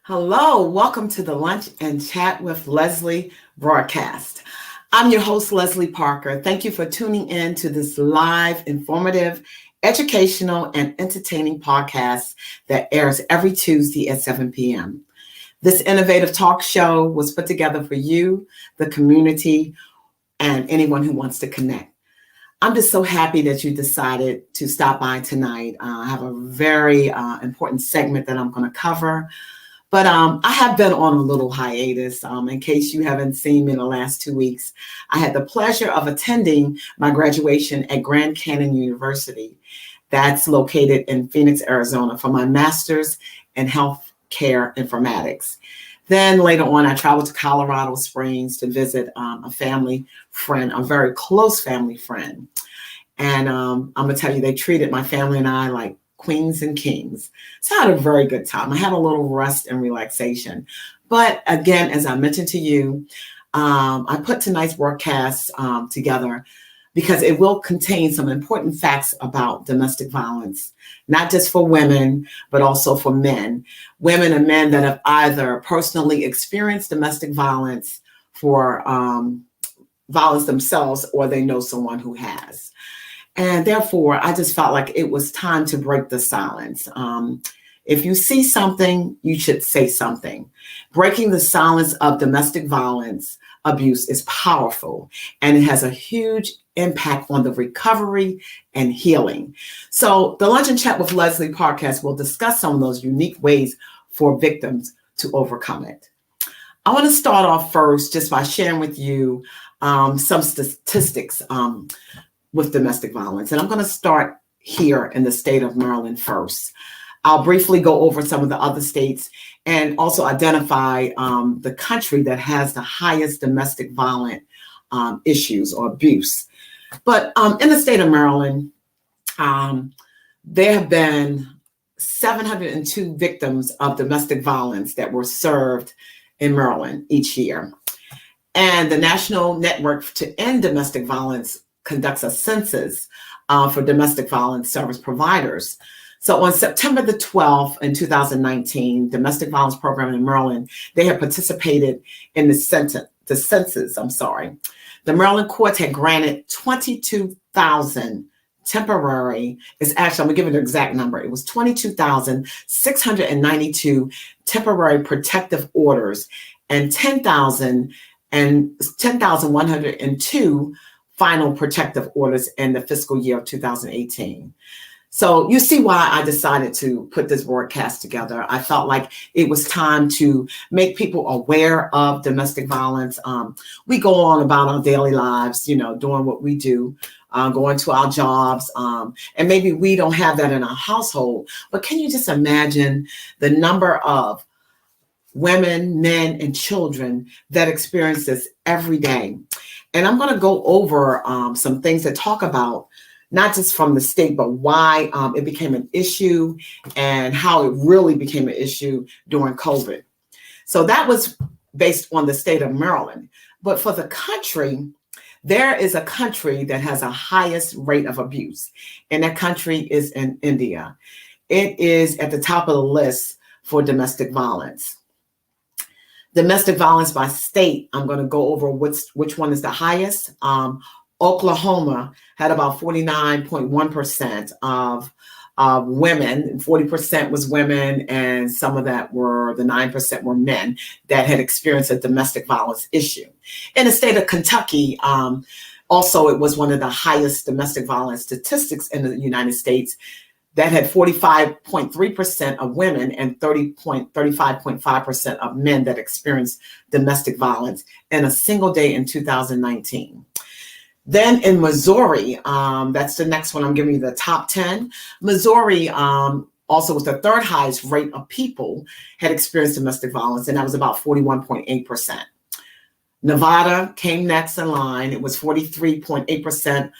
Hello, welcome to the Lunch and Chat with Leslie broadcast. I'm your host, Leslie Parker. Thank you for tuning in to this live, informative, educational, and entertaining podcast that airs every Tuesday at 7 p.m. This innovative talk show was put together for you, the community, and anyone who wants to connect. I'm just so happy that you decided to stop by tonight. I have a very important segment that I'm going to cover. But I have been on a little hiatus. In case you haven't seen me in the last 2 weeks, I had the pleasure of attending my graduation at Grand Canyon University. That's located in Phoenix, Arizona, for my master's in healthcare informatics. Then later on, I traveled to Colorado Springs to visit a family friend, a very close family friend. And I'm going to tell you, they treated my family and I like queens and kings. So I had a very good time. I had a little rest and relaxation. But again, as I mentioned to you, I put tonight's broadcast together because it will contain some important facts about domestic violence, not just for women, but also for men. Women and men that have either personally experienced domestic violence for violence themselves, or they know someone who has. And therefore, I just felt like it was time to break the silence. If you see something, you should say something. Breaking the silence of domestic violence abuse is powerful, and it has a huge impact on the recovery and healing. So the Lunch and Chat with Leslie podcast will discuss some of those unique ways for victims to overcome it. I want to start off first just by sharing with you some statistics with domestic violence. And I'm going to start here in the state of Maryland first. I'll briefly go over some of the other states and also identify the country that has the highest domestic violent issues or abuse. But in the state of Maryland, there have been 702 victims of domestic violence that were served in Maryland each year. And the National Network to End Domestic Violence conducts a census for domestic violence service providers. So on September the 12th in 2019, domestic violence program in Maryland, they had participated in the census. The Maryland courts had granted 22,000 temporary, I'm gonna give it an exact number. It was 22,692 temporary protective orders and 10,102 final protective orders in the fiscal year of 2018. So you see why I decided to put this broadcast together. I felt like it was time to make people aware of domestic violence. We go on about our daily lives, doing what we do, going to our jobs, and maybe we don't have that in our household. But can you just imagine the number of women, men, and children that experience this every day? And I'm going to go over some things that talk about not just from the state, but why it became an issue and how it really became an issue during COVID. So that was based on the state of Maryland. But for the country, there is a country that has a highest rate of abuse, and that country is in India. It is at the top of the list for domestic violence. Domestic violence by state, I'm going to go over which one is the highest. Oklahoma had about 49.1% of women, 40% was women, and some of that were, the 9% were men that had experienced a domestic violence issue. In the state of Kentucky, also it was one of the highest domestic violence statistics in the United States. That had 45.3% of women and 35.5% of men that experienced domestic violence in a single day in 2019. Then in Missouri, that's the next one, I'm giving you the top 10. Missouri also was the third highest rate of people had experienced domestic violence, and that was about 41.8%. Nevada came next in line. It was 43.8%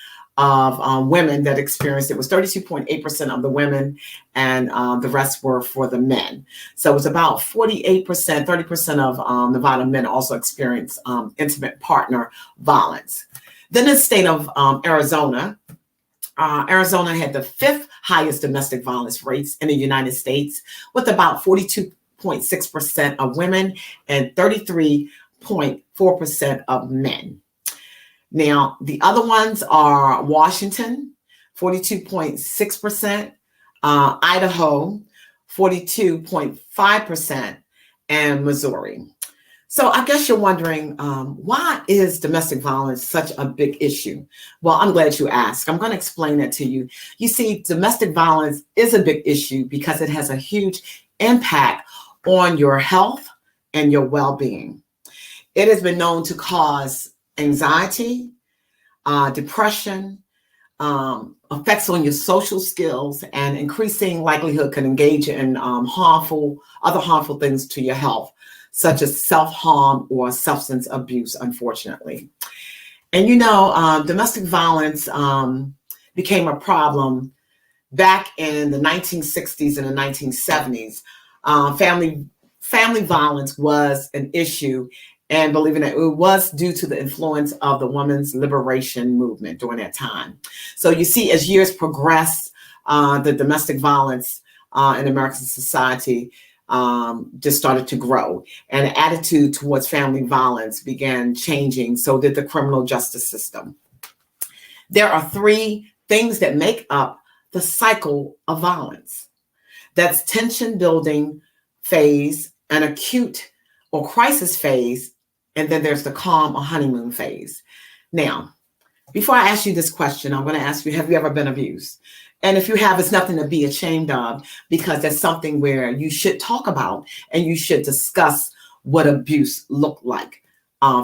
of women that experienced it. Was 32.8% of the women, and the rest were for the men. So it was about 48%, 30% of Nevada men also experienced intimate partner violence. Then the state of Arizona. Arizona had the fifth highest domestic violence rates in the United States, with about 42% 42.6% of women and 33.4% of men. Now, the other ones are Washington, 42.6%, Idaho, 42.5%, and Missouri. So I guess you're wondering, why is domestic violence such a big issue? Well, I'm glad you asked. I'm going to explain that to you. You see, domestic violence is a big issue because it has a huge impact on your health and your well-being. It has been known to cause anxiety, depression, effects on your social skills, and increasing likelihood can engage in other harmful things to your health, such as self-harm or substance abuse, unfortunately. And domestic violence became a problem back in the 1960s and the 1970s. Family violence was an issue, and believe it or not, it was due to the influence of the women's liberation movement during that time. So you see, as years progressed, the domestic violence in American society just started to grow, and the attitude towards family violence began changing. So did the criminal justice system. There are three things that make up the cycle of violence. That's tension building phase, an acute or crisis phase, and then there's the calm or honeymoon phase. Now, before I ask you this question, I'm going to ask you, have you ever been abused? And if you have, it's nothing to be ashamed of, because that's something where you should talk about and you should discuss what abuse looked like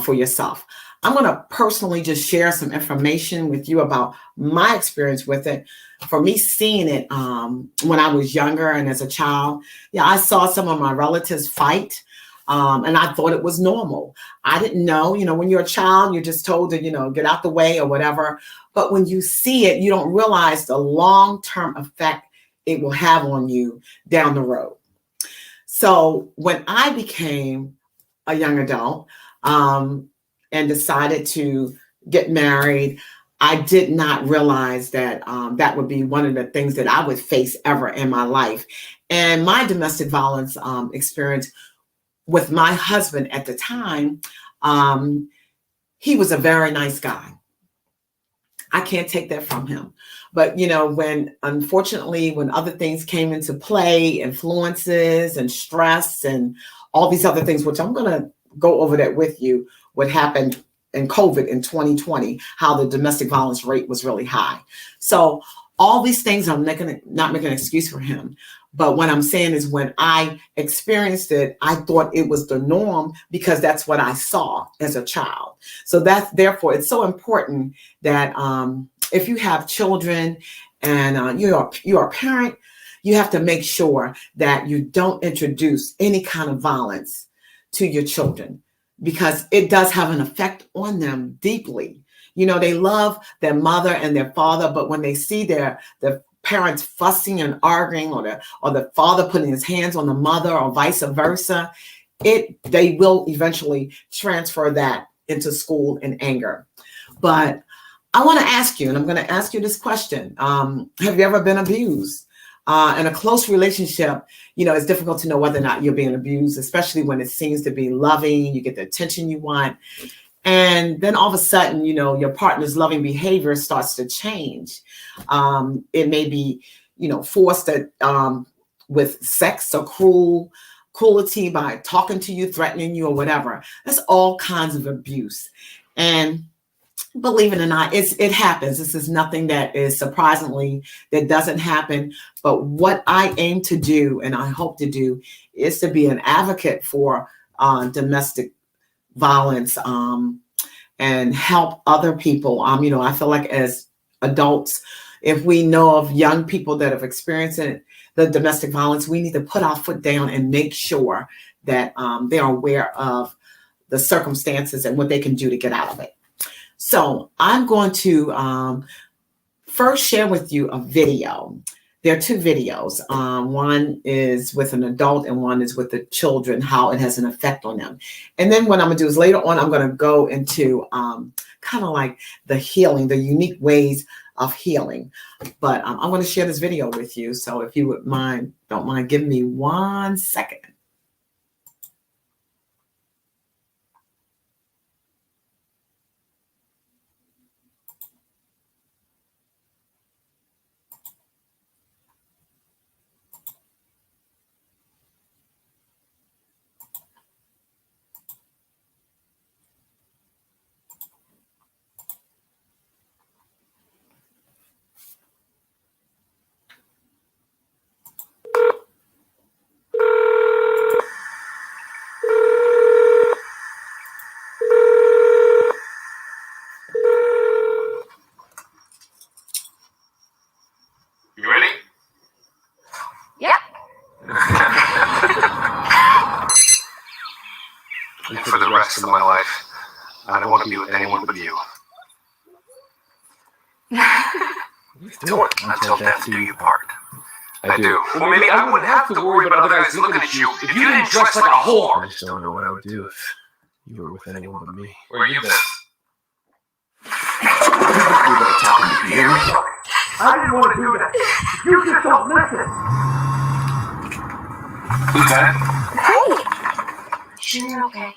for yourself. I'm going to personally just share some information with you about my experience with it. For me, seeing it when I was younger and as a child, I saw some of my relatives fight. And I thought it was normal. I didn't know, when you're a child, you're just told to, get out the way or whatever. But when you see it, you don't realize the long-term effect it will have on you down the road. So when I became a young adult and decided to get married, I did not realize that that would be one of the things that I would face ever in my life. And my domestic violence experience with my husband at the time, he was a very nice guy. I can't take that from him. But, unfortunately, when other things came into play, influences and stress and all these other things, which I'm going to go over that with you, what happened in COVID in 2020, how the domestic violence rate was really high. So all these things, I'm not making an excuse for him. But what I'm saying is, when I experienced it, I thought it was the norm because that's what I saw as a child. So therefore, it's so important that if you have children and you're a parent, you have to make sure that you don't introduce any kind of violence to your children, because it does have an effect on them deeply. They love their mother and their father, but when they see their parents fussing and arguing, or the father putting his hands on the mother, or vice versa, they will eventually transfer that into school in anger. But I want to ask you, and I'm going to ask you this question. Have you ever been abused? In a close relationship, it's difficult to know whether or not you're being abused, especially when it seems to be loving, you get the attention you want. And then all of a sudden, your partner's loving behavior starts to change. It may be, forced with sex or cruelty by talking to you, threatening you, or whatever. That's all kinds of abuse. And believe it or not, it happens. This is nothing that is that doesn't happen. But what I aim to do, and I hope to do, is to be an advocate for domestic violence and help other people. I feel like as adults, if we know of young people that have experienced the domestic violence, we need to put our foot down and make sure that they are aware of the circumstances and what they can do to get out of it. So I'm going to first share with you a video. There are two videos. One is with an adult and one is with the children, how it has an effect on them. And then what I'm going to do is later on, I'm going to go into kind of like the healing, the unique ways of healing. But I'm going to share this video with you. So if you don't mind giving me 1 second. And for the rest of my life, I don't want to be with anyone but you. Do it until death do you part. I do. Well, maybe I wouldn't have to worry about other guys looking at you if you didn't dress like a whore. I just don't know what I would do if you were with anyone but me. Where you been? You better talk to me, you hear me? I didn't want to do that. You just don't listen. Who's that? Hey! You're okay.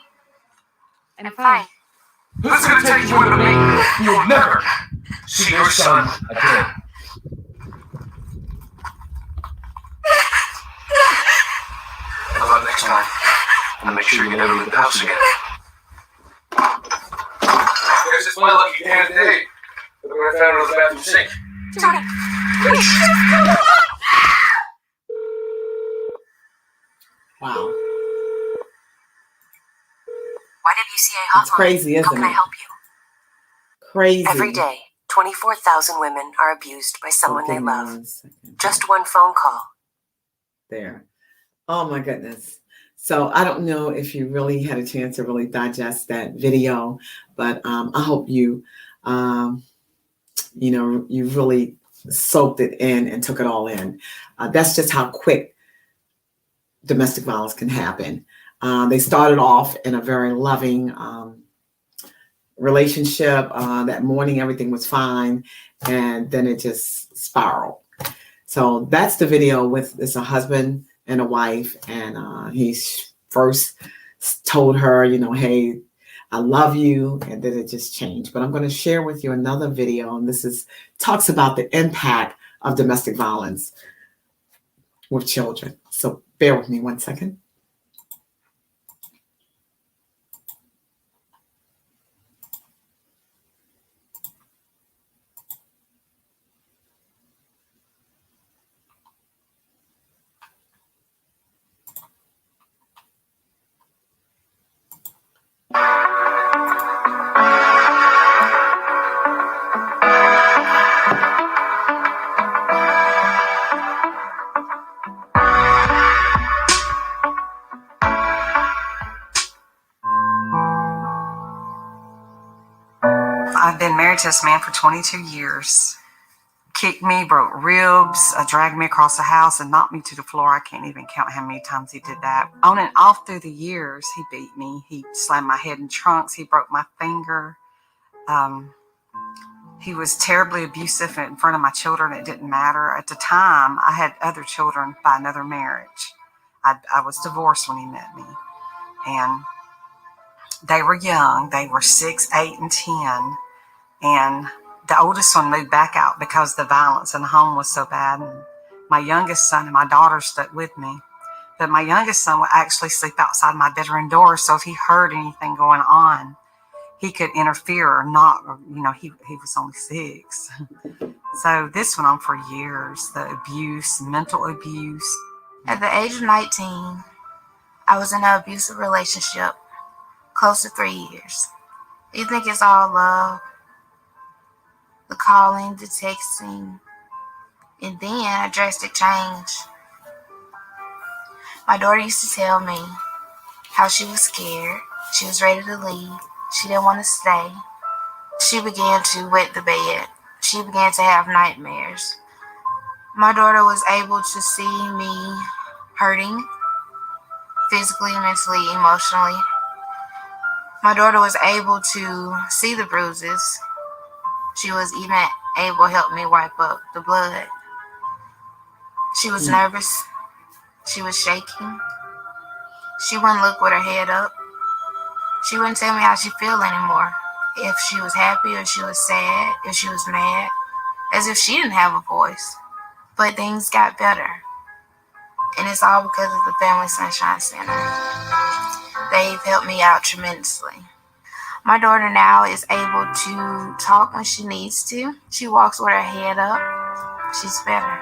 I'm fine. Who's gonna take you with me? You'll never see your son again. How about next time? I'm gonna make sure you never leave the house again. There's this my lucky hand today. Look what I found in the bathroom sink. Johnny! Wow. YWCA hotline. It's crazy, isn't How can I it? help you? Crazy. Every day, 24,000 women are abused by someone Okay, they love. 1 second. Just one phone call. There. Oh my goodness. So I don't know if you really had a chance to really digest that video, but I hope you, you really soaked it in and took it all in. That's just how quick domestic violence can happen. They started off in a very loving relationship. That morning, everything was fine, and then it just spiraled. So that's the video with it's a husband and a wife, and he first told her, hey, I love you, and then it just changed. But I'm going to share with you another video, and talks about the impact of domestic violence with children. So bear with me 1 second. I've been married to this man for 22 years. Kicked me, broke ribs, dragged me across the house and knocked me to the floor. I can't even count how many times he did that. On and off through the years, he beat me. He slammed my head in trunks. He broke my finger. He was terribly abusive in front of my children. It didn't matter. At the time, I had other children by another marriage. I was divorced when he met me. And they were young. They were 6, 8, and 10. And the oldest one moved back out because the violence in the home was so bad. And my youngest son and my daughter stuck with me. But my youngest son would actually sleep outside my bedroom door. So if he heard anything going on, he could interfere or not. Or, he was only 6. So this went on for years. The abuse, mental abuse. At the age of 19, I was in an abusive relationship, close to 3 years. You think it's all love, the calling, the texting, and then a drastic change. My daughter used to tell me how she was scared, she was ready to leave, she didn't want to stay. She began to wet the bed. She began to have nightmares. My daughter was able to see me hurting, physically, mentally, emotionally. My daughter was able to see the bruises. She was even able to help me wipe up the blood. She was nervous. She was shaking. She wouldn't look with her head up. She wouldn't tell me how she felt anymore. If she was happy or she was sad, if she was mad, as if she didn't have a voice. But things got better. And it's all because of the Family Sunshine Center. They've helped me out tremendously. My daughter now is able to talk when she needs to. She walks with her head up. She's better.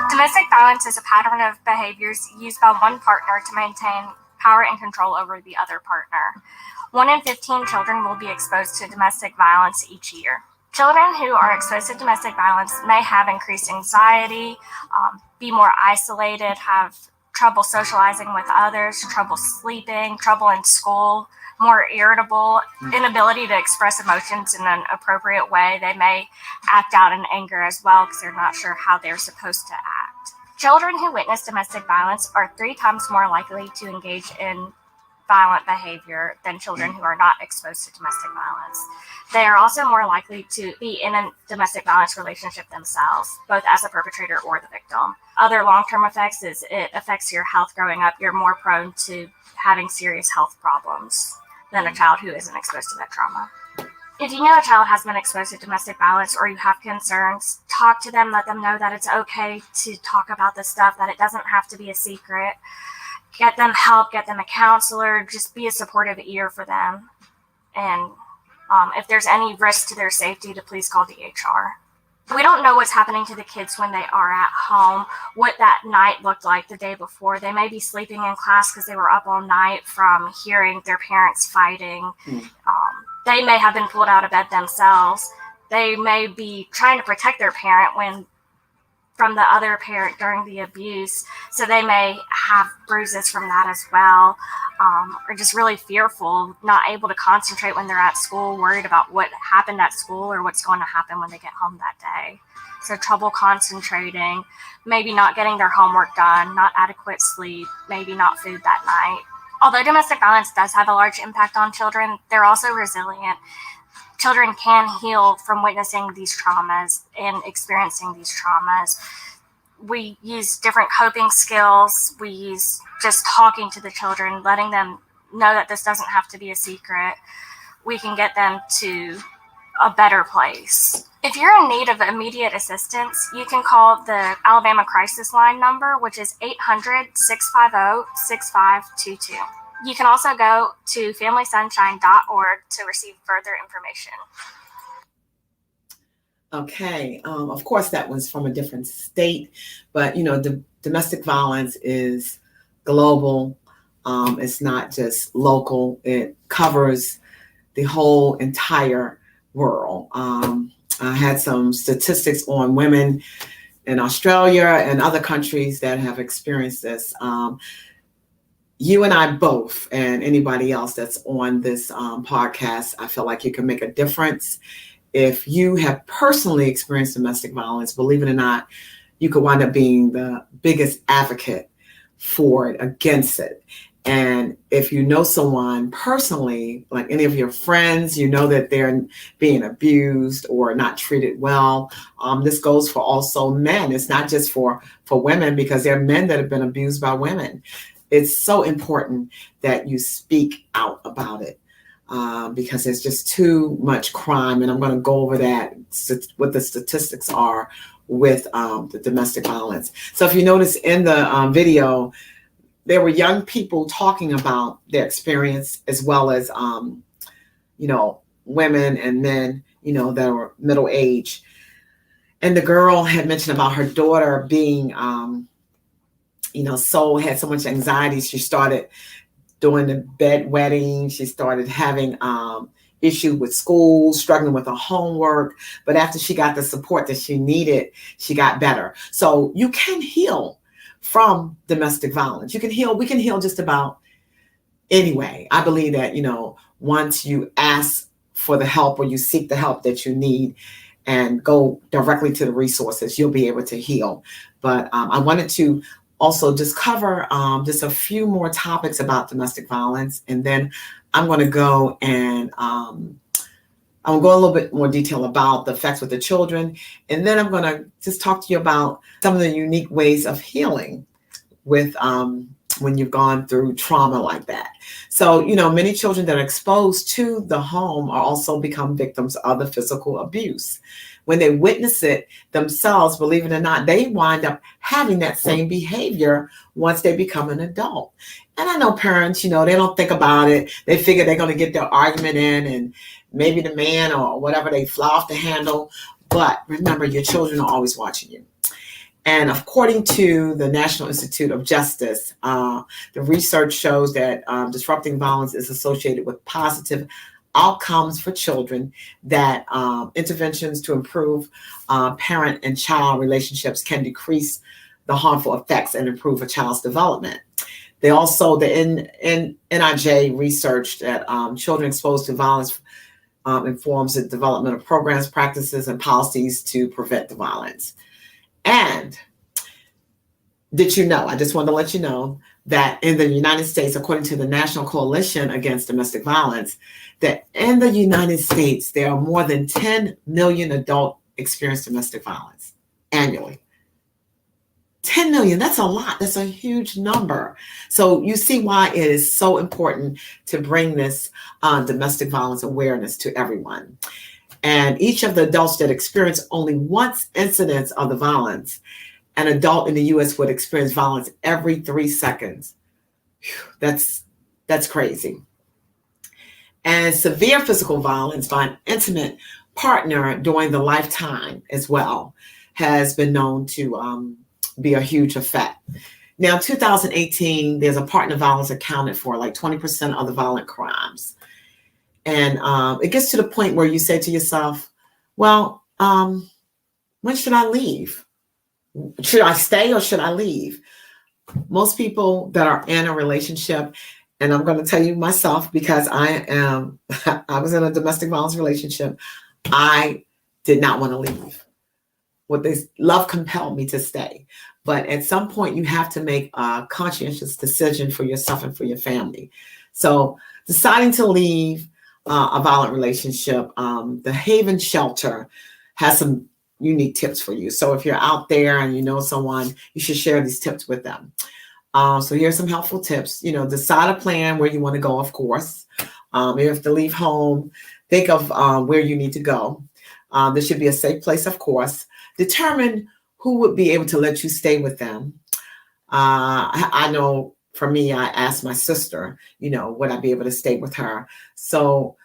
Domestic violence is a pattern of behaviors used by one partner to maintain power and control over the other partner. 1 in 15 children will be exposed to domestic violence each year. Children who are exposed to domestic violence may have increased anxiety, be more isolated, have trouble socializing with others, trouble sleeping, trouble in school, more irritable, inability to express emotions in an appropriate way. They may act out in anger as well because they're not sure how they're supposed to act. Children who witness domestic violence are 3 times more likely to engage in violent behavior than children who are not exposed to domestic violence. They are also more likely to be in a domestic violence relationship themselves, both as a perpetrator or the victim. Other long-term effects is it affects your health growing up. You're more prone to having serious health problems than a child who isn't exposed to that trauma. If you know a child has been exposed to domestic violence or you have concerns, talk to them, let them know that it's okay to talk about this stuff, that it doesn't have to be a secret. Get them help, get them a counselor, just be a supportive ear for them. And if there's any risk to their safety, to please call DHR. We don't know what's happening to the kids when they are at home, what that night looked like the day before. They may be sleeping in class because they were up all night from hearing their parents fighting. They may have been pulled out of bed themselves. They may be trying to protect their parent from the other parent during the abuse. So they may have bruises from that as well, or just really fearful, not able to concentrate when they're at school, worried about what happened at school or what's going to happen when they get home that day. So trouble concentrating, maybe not getting their homework done, not adequate sleep, maybe not food that night. Although domestic violence does have a large impact on children, they're also resilient. Children can heal from witnessing these traumas and experiencing these traumas. We use different coping skills. We use just talking to the children, letting them know that this doesn't have to be a secret. We can get them to a better place. If you're in need of immediate assistance, you can call the Alabama Crisis Line number, which is 800-650-6522. You can also go to FamilySunshine.org to receive further information. Okay. Of course, that was from a different state, but the domestic violence is global. It's not just local. It covers the whole entire world. I had some statistics on women in Australia and other countries that have experienced this. You and I both, and anybody else that's on this podcast, I feel like you can make a difference. If you have personally experienced domestic violence, believe it or not, you could wind up being the biggest advocate for it, against it. And if you know someone personally, like any of your friends, you know that they're being abused or not treated well. This goes for also men. It's not just for women, because there are men that have been abused by women. It's so important that you speak out about it, because there's just too much crime. And I'm going to go over that, what the statistics are with the domestic violence. So if you notice in the video, there were young people talking about their experience, as well as, women and men, that were middle age. And the girl had mentioned about her daughter being, had so much anxiety. She started doing the bedwetting. She started having issue with school, struggling with her homework. But after she got the support that she needed, she got better. So you can heal from domestic violence. We can heal just about anyway. I believe that, once you ask for the help, or you seek the help that you need and go directly to the resources, you'll be able to heal. But I wanted to also just cover just a few more topics about domestic violence. And then I'm going to go and I'll go a little bit more detail about the effects with the children. And then I'm going to just talk to you about some of the unique ways of healing with when you've gone through trauma like that. So, many children that are exposed to the home are also become victims of the physical abuse. When they witness it themselves, believe it or not, they wind up having that same behavior once they become an adult. And I know parents, they don't think about it. They figure they're going to get their argument in, and maybe the man or whatever, they fly off the handle. But remember, your children are always watching you. And according to the National Institute of Justice, the research shows that disrupting violence is associated with positive outcomes for children, that interventions to improve parent and child relationships can decrease the harmful effects and improve a child's development. They also, the NIJ researched that children exposed to violence informs the development of programs, practices, and policies to prevent the violence. And did you know, I just wanted to let you know that in the United States, according to the National Coalition Against Domestic Violence, that in the United States, there are more than 10 million adults experience domestic violence annually. 10 million, that's a lot. That's a huge number. So you see why it is so important to bring this domestic violence awareness to everyone. And each of the adults that experience only one incidence of the violence, an adult in the U.S. would experience violence every 3 seconds. Whew, that's crazy. And severe physical violence by an intimate partner during the lifetime as well has been known to be a huge effect. Now, 2018, there's a partner violence accounted for like 20% of the violent crimes. And it gets to the point where you say to yourself, well, when should I leave? Should I stay or should I leave? Most people that are in a relationship, and I'm going to tell you myself because I was in a domestic violence relationship. I did not want to leave. Love compelled me to stay. But at some point, you have to make a conscientious decision for yourself and for your family. So deciding to leave a violent relationship, the Haven Shelter has some unique tips for you. So if you're out there and you know someone, you should share these tips with them. So here's some helpful tips. Decide a plan where you want to go, of course. If you have to leave home, think of where you need to go. There should be a safe place, of course. Determine who would be able to let you stay with them. I know for me, I asked my sister, would I be able to stay with her? So,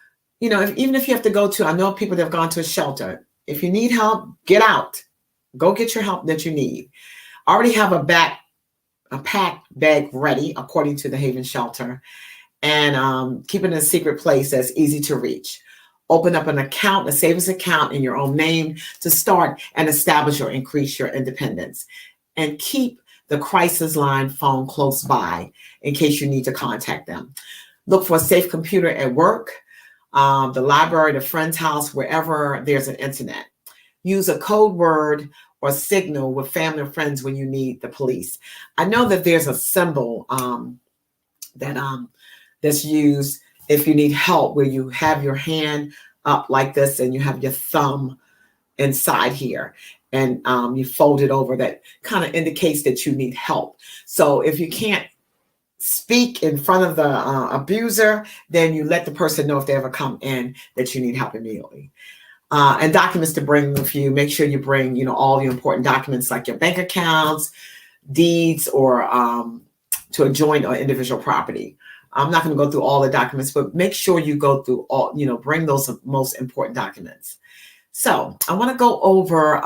even if you have to go to, I know people that have gone to a shelter. If you need help, get out. Go get your help that you need. Already have a packed bag ready, according to the Haven Shelter, and keep it in a secret place that's easy to reach. Open up an account, a savings account in your own name to start and establish or increase your independence. And keep the crisis line phone close by in case you need to contact them. Look for a safe computer at work, the library, the friend's house, wherever there's an internet. Use a code word or signal with family or friends when you need the police. I know that there's a symbol that's used if you need help, where you have your hand up like this and you have your thumb inside here and you fold it over. That kind of indicates that you need help. So if you can't speak in front of the abuser, then you let the person know if they ever come in that you need help immediately. And documents to bring with you. Make sure you bring, all your important documents like your bank accounts, deeds, or to a joint or individual property. I'm not going to go through all the documents, but make sure you go through all, bring those most important documents. So I want to go over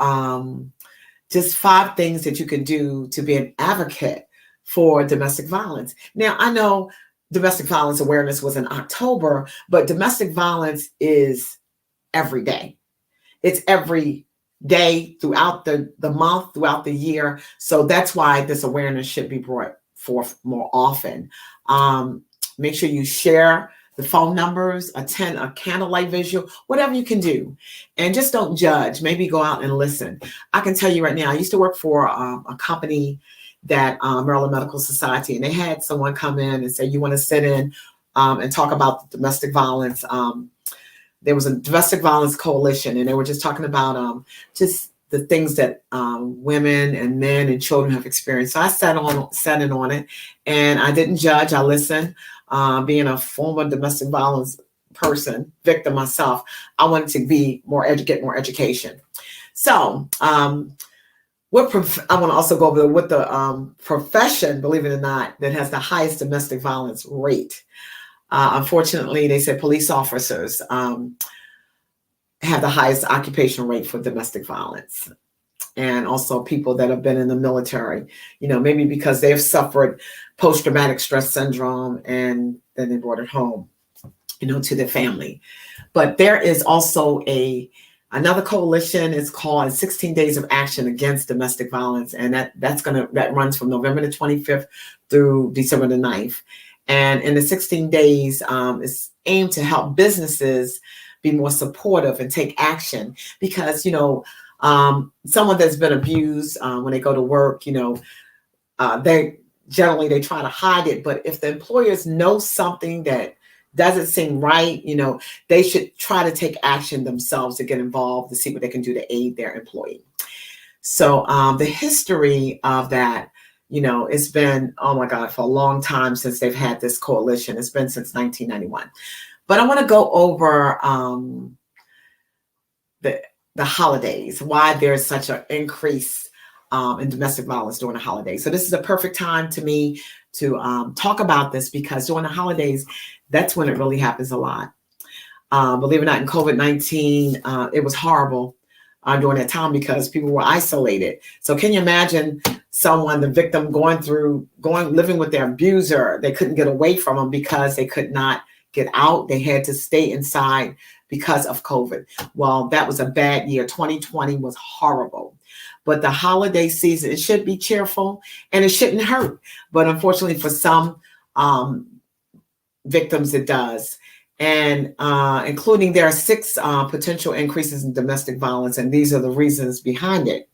just 5 things that you can do to be an advocate for domestic violence. Now, I know domestic violence awareness was in October, but domestic violence is every day. It's every day throughout the month, throughout the year. So that's why this awareness should be brought forth more often. Make sure you share the phone numbers, attend a candlelight visual, whatever you can do. And just don't judge. Maybe go out and listen. I can tell you right now, I used to work for a company that Maryland Medical Society, and they had someone come in and say, you want to sit in and talk about domestic violence. There was a domestic violence coalition, and they were just talking about just the things that women and men and children have experienced. So I sat in on it, and I didn't judge. I listened. Being a former domestic violence victim myself, I wanted to be get more education. So I want to also go over with the profession, believe it or not, that has the highest domestic violence rate. Unfortunately, they said police officers have the highest occupational rate for domestic violence. And also people that have been in the military, maybe because they have suffered post-traumatic stress syndrome and then they brought it home, to their family. But there is also a Another coalition is called 16 Days of Action Against Domestic Violence, and that runs from November the 25th through December the 9th. And in the 16 days, it's aimed to help businesses be more supportive and take action, because someone that's been abused, when they go to work, they try to hide it. But if the employers know something that doesn't seem right, they should try to take action themselves to get involved to see what they can do to aid their employee. So the history of that, it's been, oh my God, for a long time since they've had this coalition. It's been since 1991. But I want to go over the holidays, why there's such an increase in domestic violence during the holidays. So this is a perfect time to me to talk about this, because during the holidays, that's when it really happens a lot. Believe it or not, in COVID-19, it was horrible during that time because people were isolated. So can you imagine the victim living with their abuser? They couldn't get away from them because they could not get out. They had to stay inside because of COVID. Well, that was a bad year. 2020 was horrible. But the holiday season, it should be cheerful and it shouldn't hurt. But unfortunately for some victims, it does. And including there are 6 potential increases in domestic violence. And these are the reasons behind it.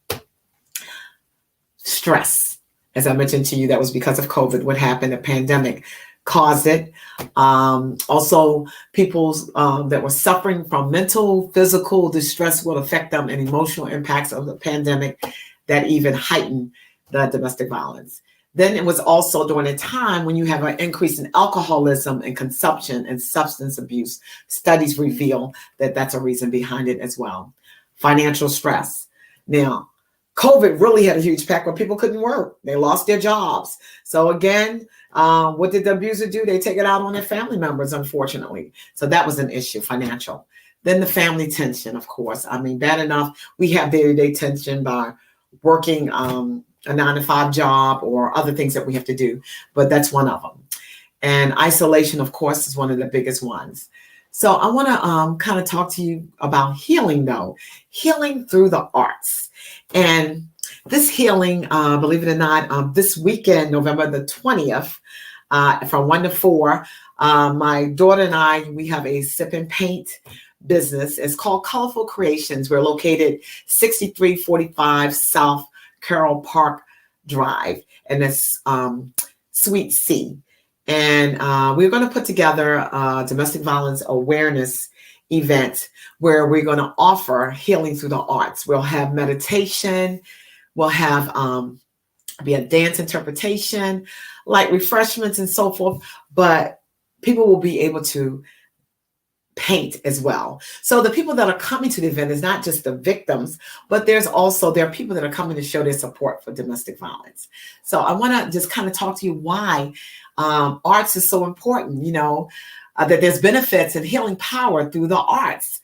Stress. As I mentioned to you, that was because of COVID. What happened? The pandemic caused it. Also, people that were suffering from mental, physical distress will affect them, and emotional impacts of the pandemic that even heighten the domestic violence. Then it was also during a time when you have an increase in alcoholism and consumption and substance abuse. Studies reveal that that's a reason behind it as well. Financial stress. Now, COVID really had a huge impact where people couldn't work. They lost their jobs. So again, what did the abuser do? They take it out on their family members, unfortunately. So that was an issue, financial. Then the family tension, of course. I mean, bad enough, we have day-to-day tension by working a 9-to-5 job or other things that we have to do, but that's one of them. And isolation, of course, is one of the biggest ones. So I want to kind of talk to you about healing, though. Healing through the arts. And this healing, believe it or not, this weekend, November the 20th, from 1 to 4, my daughter and I, we have a sip and paint business. It's called Colorful Creations. We're located 6345 South Carroll Park Drive, and it's Suite C. And we're going to put together a domestic violence awareness event where we're going to offer healing through the arts. We'll have meditation. We'll have be a dance interpretation, like refreshments and so forth. But people will be able to paint as well. So the people that are coming to the event is not just the victims, but there are people that are coming to show their support for domestic violence. So I want to just kind of talk to you why arts is so important, that there's benefits and healing power through the arts.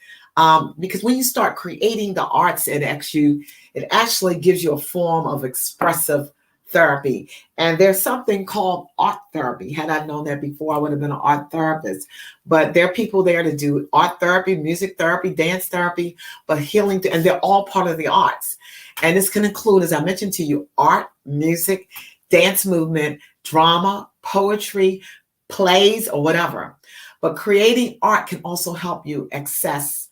Because when you start creating the arts, it actually gives you a form of expressive therapy. And there's something called art therapy. Had I known that before, I would have been an art therapist. But there are people there to do art therapy, music therapy, dance therapy, but healing, and they're all part of the arts. And this can include, as I mentioned to you, art, music, dance movement, drama, poetry, plays, or whatever. But creating art can also help you access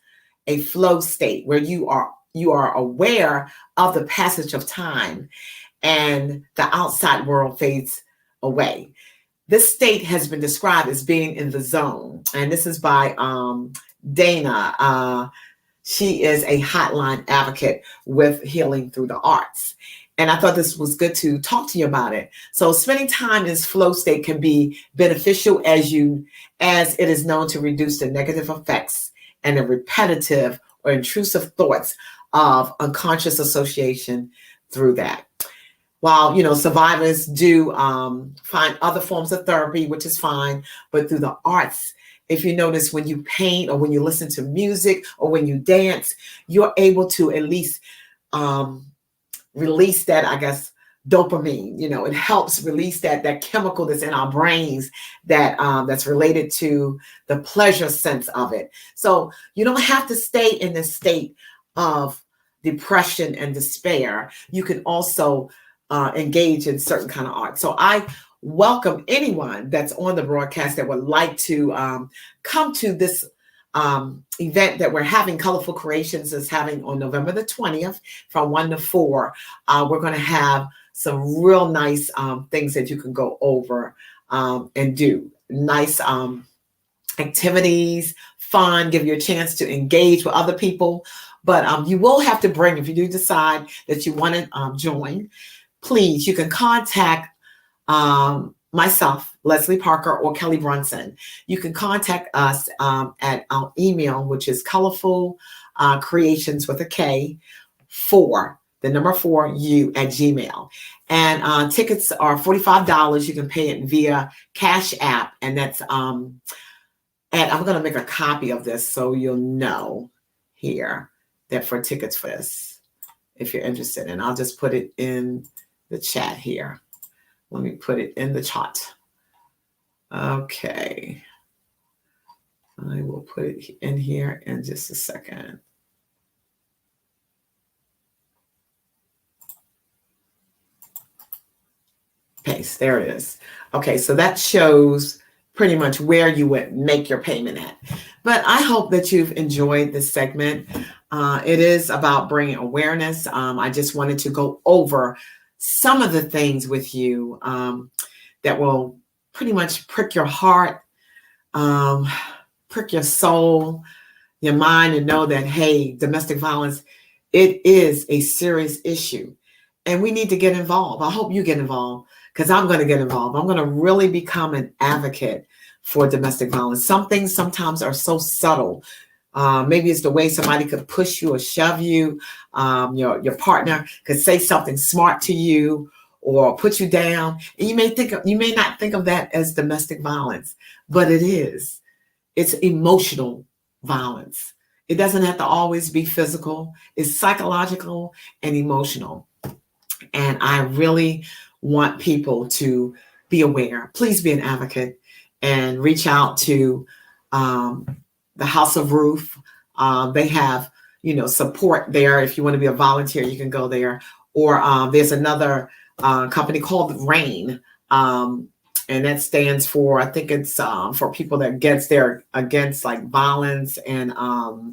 a flow state where you are aware of the passage of time and the outside world fades away. This state has been described as being in the zone. And this is by Dana. She is a hotline advocate with healing through the arts. And I thought this was good to talk to you about it. So spending time in this flow state can be beneficial as it is known to reduce the negative effects and the repetitive or intrusive thoughts of unconscious association through that. While, survivors do find other forms of therapy, which is fine, but through the arts, if you notice when you paint or when you listen to music or when you dance, you're able to at least release that, dopamine. It helps release that chemical that's in our brains that's related to the pleasure sense of it. So you don't have to stay in this state of depression and despair. You can also engage in certain kind of art. So I welcome anyone that's on the broadcast that would like to come to this event that we're having. Colorful Creations is having on November the 20th from 1 to 4. We're going to have some real nice things that you can go over and do. Nice activities, fun, give you a chance to engage with other people. But you will have to bring, if you do decide that you want to join, please, you can contact myself, Leslie Parker, or Kelly Brunson. You can contact us at our email, which is colorful creations with a K 4, the number 4 U at Gmail. And tickets are $45. You can pay it via Cash App. And that's, and I'm going to make a copy of this so you'll know here that for tickets for this, if you're interested. And I'll just put it in the chat here. Let me put it in the chat. Okay. I will put it in here in just a second. Paste, there it is. Okay, so that shows pretty much where you would make your payment at. But I hope that you've enjoyed this segment. It is about bringing awareness. I just wanted to go over some of the things with you that will pretty much prick your heart, prick your soul, your mind, and know that, hey, domestic violence, it is a serious issue. And we need to get involved. I hope you get involved, because I'm going to get involved. I'm going to really become an advocate for domestic violence. Some things sometimes are so subtle. Maybe it's the way somebody could push you or shove you. Your partner could say something smart to you or put you down. And you may not think of that as domestic violence, but it is. It's emotional violence. It doesn't have to always be physical. It's psychological and emotional. And I really want people to be aware. Please be an advocate and reach out to the House of Ruth. They have, support there. If you want to be a volunteer, you can go there. Or there's another company called RAIN, and that stands for, I think it's for people that gets there against like violence and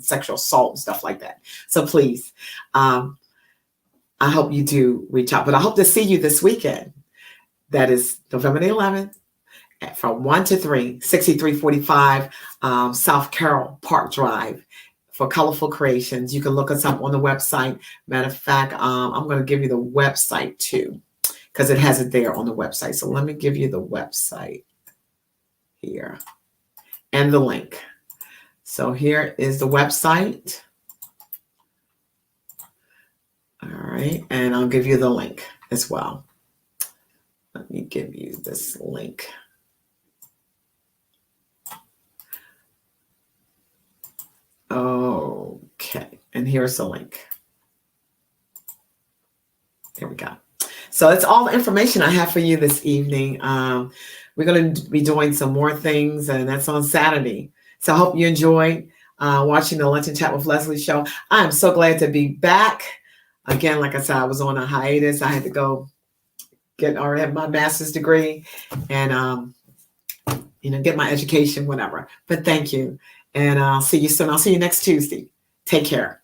sexual assault and stuff like that. So please, I hope you do reach out. But I hope to see you this weekend. That is November the 11th. From 1 to 3, 6345 South Carroll Park Drive for Colorful Creations. You can look us up on the website. Matter of fact, I'm going to give you the website too, because it has it there on the website. So let me give you the website here and the link. So here is the website. All right. And I'll give you the link as well. Let me give you this link. Okay, and here's the link. There we go. So that's all the information I have for you this evening. We're going to be doing some more things, and that's on Saturday. So I hope you enjoyed watching the Lunch and Chat with Leslie show. I'm so glad to be back. Again, like I said, I was on a hiatus. I had to go already have my master's degree and, get my education, whatever. But thank you. And I'll see you soon. I'll see you next Tuesday. Take care.